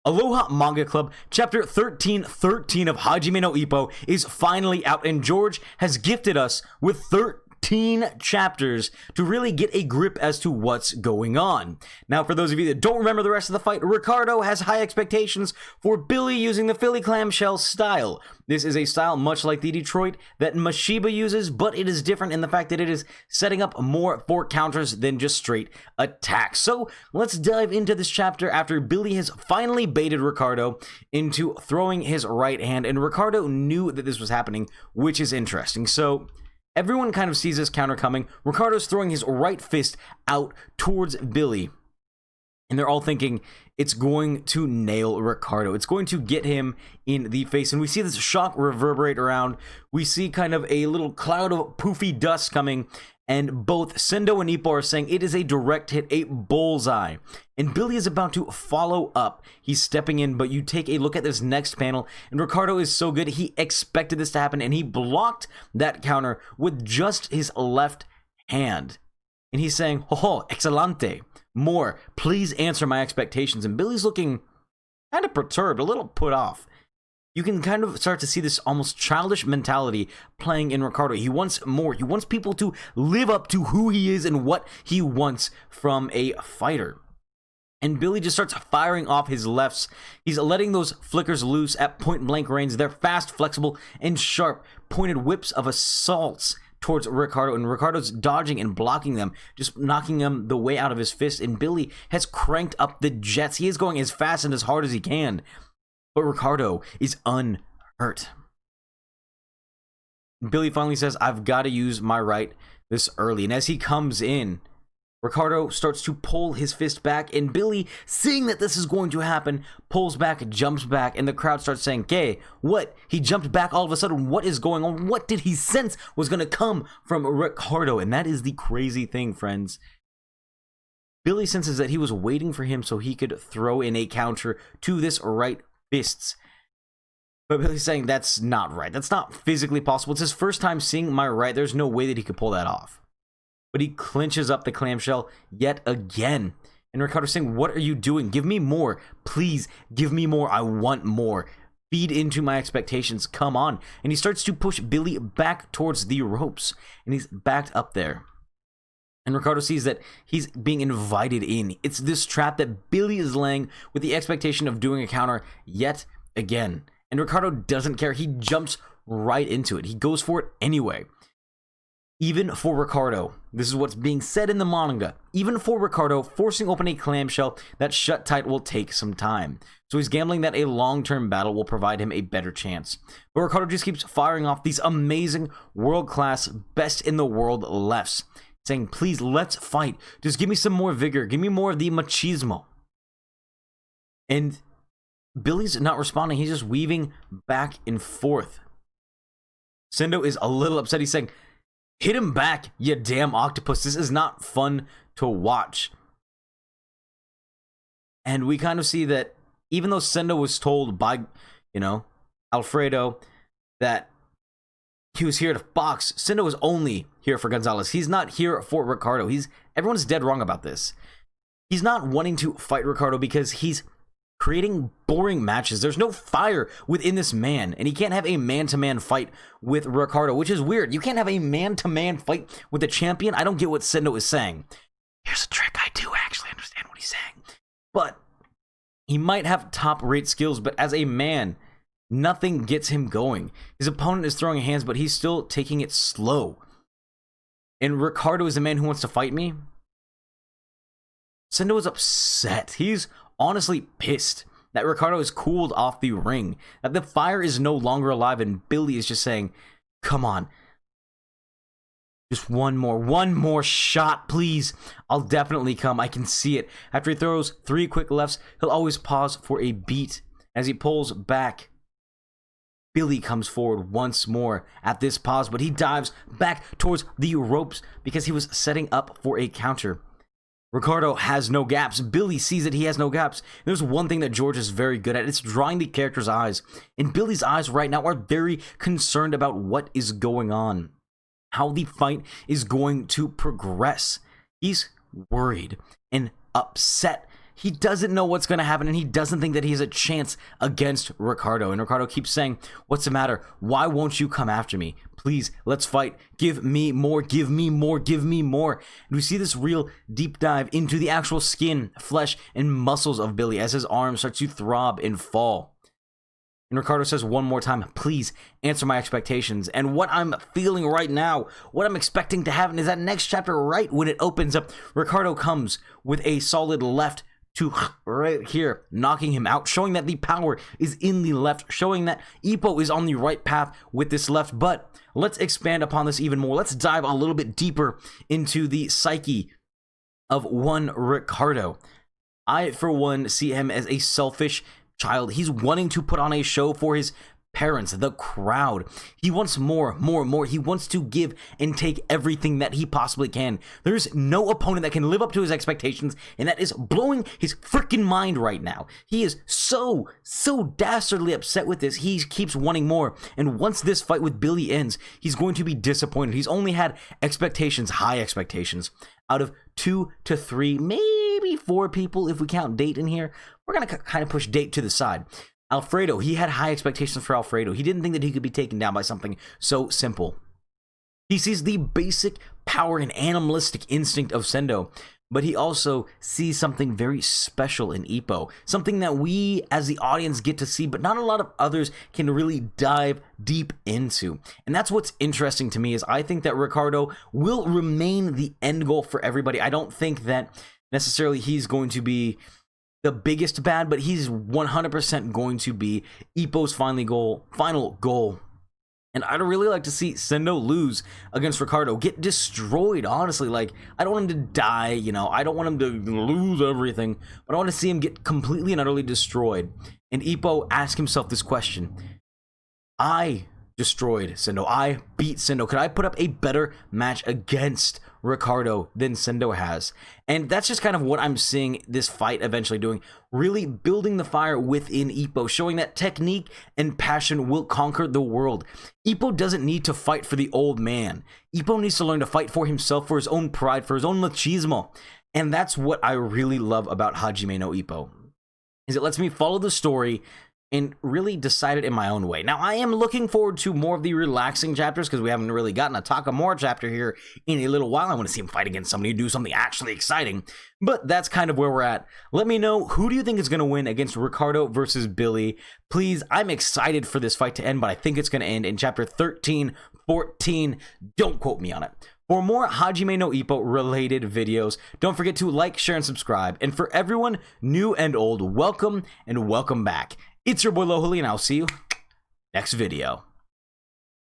Aloha Manga Club, chapter 1313 of Hajime no Ippo is finally out, and George has gifted us with 13 chapters to really get a grip as to what's going on. Now, for those of you that don't remember the rest of the fight, Ricardo has high expectations for Billy using the Philly clamshell style. This is a style much like the Detroit that Mashiba uses, but it is different in the fact that it is setting up more for counters than just straight attacks. So let's dive into this chapter after Billy has finally baited Ricardo into throwing his right hand, and Ricardo knew that this was happening, which is interesting. So everyone kind of sees this counter coming. Ricardo's throwing his right fist out towards Billy, and they're all thinking it's going to nail Ricardo. It's going to get him in the face. And we see this shock reverberate around. We see kind of a little cloud of poofy dust coming. And both Sendo and Ippo are saying it is a direct hit, a bullseye. And Billy is about to follow up. He's stepping in, but you take a look at this next panel, and Ricardo is so good. He expected this to happen, and he blocked that counter with just his left hand. And he's saying, "Oh, excelente. More, please answer my expectations." And Billy's looking kind of perturbed, a little put off. You can kind of start to see this almost childish mentality playing in Ricardo. He wants more. He wants people to live up to who he is and what he wants from a fighter. And Billy just starts firing off his lefts. He's letting those flickers loose at point blank range. They're fast, flexible, and sharp, pointed whips of assaults towards Ricardo, and Ricardo's dodging and blocking them, just knocking him the way out of his fist. And Billy has cranked up the jets. He is going as fast and as hard as he can, but Ricardo is unhurt. Billy finally says, "I've got to use my right this early." And as he comes in, Ricardo starts to pull his fist back, and Billy, seeing that this is going to happen, pulls back, jumps back, and the crowd starts saying, "Okay, what? He jumped back all of a sudden. What is going on? What did he sense was going to come from Ricardo?" And that is the crazy thing, friends. Billy senses that he was waiting for him so he could throw in a counter to this right fists. But Billy's saying that's not right. That's not physically possible. It's his first time seeing my right. There's no way that he could pull that off. But he clinches up the clamshell yet again. And Ricardo's saying, "What are you doing? Give me more. Please, give me more. I want more. Feed into my expectations. Come on." And he starts to push Billy back towards the ropes. And he's backed up there. And Ricardo sees that he's being invited in. It's this trap that Billy is laying with the expectation of doing a counter yet again. And Ricardo doesn't care. He jumps right into it. He goes for it anyway. Even for Ricardo, this is what's being said in the manga, even for Ricardo, forcing open a clamshell that shut tight will take some time. So he's gambling that a long-term battle will provide him a better chance. But Ricardo just keeps firing off these amazing, world-class, best-in-the-world lefts, saying, "Please, let's fight. Just give me some more vigor. Give me more of the machismo." And Billy's not responding. He's just weaving back and forth. Sendo is a little upset. He's saying, "Hit him back, you damn octopus. This is not fun to watch." And we kind of see that even though Sendo was told by, Alfredo that he was here to box, Sendo is only here for Gonzalez. He's not here for Ricardo. Everyone's dead wrong about this. He's not wanting to fight Ricardo because he's creating boring matches. There's no fire within this man, and he can't have a man-to-man fight with Ricardo, which is weird. You can't have a man-to-man fight with a champion. I don't get what Sendo is saying. Here's a trick. I do actually understand what he's saying. But he might have top-rate skills, but as a man, nothing gets him going. His opponent is throwing hands, but he's still taking it slow. And Ricardo is the man who wants to fight me? Sendo is upset. He's honestly pissed that Ricardo is cooled off the ring, that the fire is no longer alive, and Billy is just saying, "Come on. Just one more shot, please. I'll definitely come. I can see it." After he throws 3 quick lefts, he'll always pause for a beat. As he pulls back, Billy comes forward once more at this pause, but he dives back towards the ropes because he was setting up for a counter. Ricardo has no gaps. Billy sees that he has no gaps. There's one thing that George is very good at. It's drawing the character's eyes. And Billy's eyes right now are very concerned about what is going on, how the fight is going to progress. He's worried and upset. he doesn't know what's going to happen, and he doesn't think that he has a chance against Ricardo. And Ricardo keeps saying, what's the matter? Why won't you come after me? Please, let's fight. Give me more, give me more, give me more. And we see this real deep dive into the actual skin, flesh, and muscles of Billy as his arms start to throb and fall. And Ricardo says one more time, please answer my expectations. And what I'm feeling right now, what I'm expecting to happen is that next chapter, right when it opens up, Ricardo comes with a solid left to right here, knocking him out, showing that the power is in the left, showing that Ippo is on the right path with this left. But let's expand upon this even more. Let's dive a little bit deeper into the psyche of one Ricardo. I, for one, see him as a selfish child. He's wanting to put on a show for his parents, the crowd. He wants more. He wants to give and take everything that he possibly can. There's no opponent that can live up to his expectations, and that is blowing his freaking mind right now. He is so dastardly upset with this. He keeps wanting more, and once this fight with Billy ends, he's going to be disappointed. He's only had expectations, high expectations, out of 2 to 3, maybe 4 people if we count Date in here. We're going to kind of push Date to the side. Alfredo, he had high expectations for Alfredo. He didn't think that he could be taken down by something so simple. He sees the basic power and animalistic instinct of Sendo, but he also sees something very special in Ippo, something that we as the audience get to see, but not a lot of others can really dive deep into. And that's what's interesting to me, is I think that Ricardo will remain the end goal for everybody. I don't think that necessarily he's going to be the biggest bad, but he's 100% going to be Ippo's final goal. And I'd really like to see Sendo lose against Ricardo, get destroyed, honestly. Like, I don't want him to die, you know, I don't want him to lose everything, but I want to see him get completely and utterly destroyed. And Ippo ask himself this question: I destroyed Sendo, I beat Sendo, could I put up a better match against Ricardo than Sendo has? And that's just kind of what I'm seeing this fight eventually doing, really building the fire within Ippo, showing that technique and passion will conquer the world. Ippo doesn't need to fight for the old man. Ippo needs to learn to fight for himself, for his own pride, for his own machismo. And that's what I really love about Hajime no Ippo, is it lets me follow the story and really decide it in my own way. Now, I am looking forward to more of the relaxing chapters, because we haven't really gotten a Takamura chapter here in a little while. I want to see him fight against somebody, do something actually exciting. But that's kind of where we're at. Let me know, who do you think is going to win against Ricardo versus Billy? Please, I'm excited for this fight to end, but I think it's going to end in chapter 13, 14. Don't quote me on it. For more Hajime no Ippo related videos, don't forget to like, share, and subscribe. And for everyone new and old, welcome and welcome back. It's your boy Lohuli, and I'll see you next video.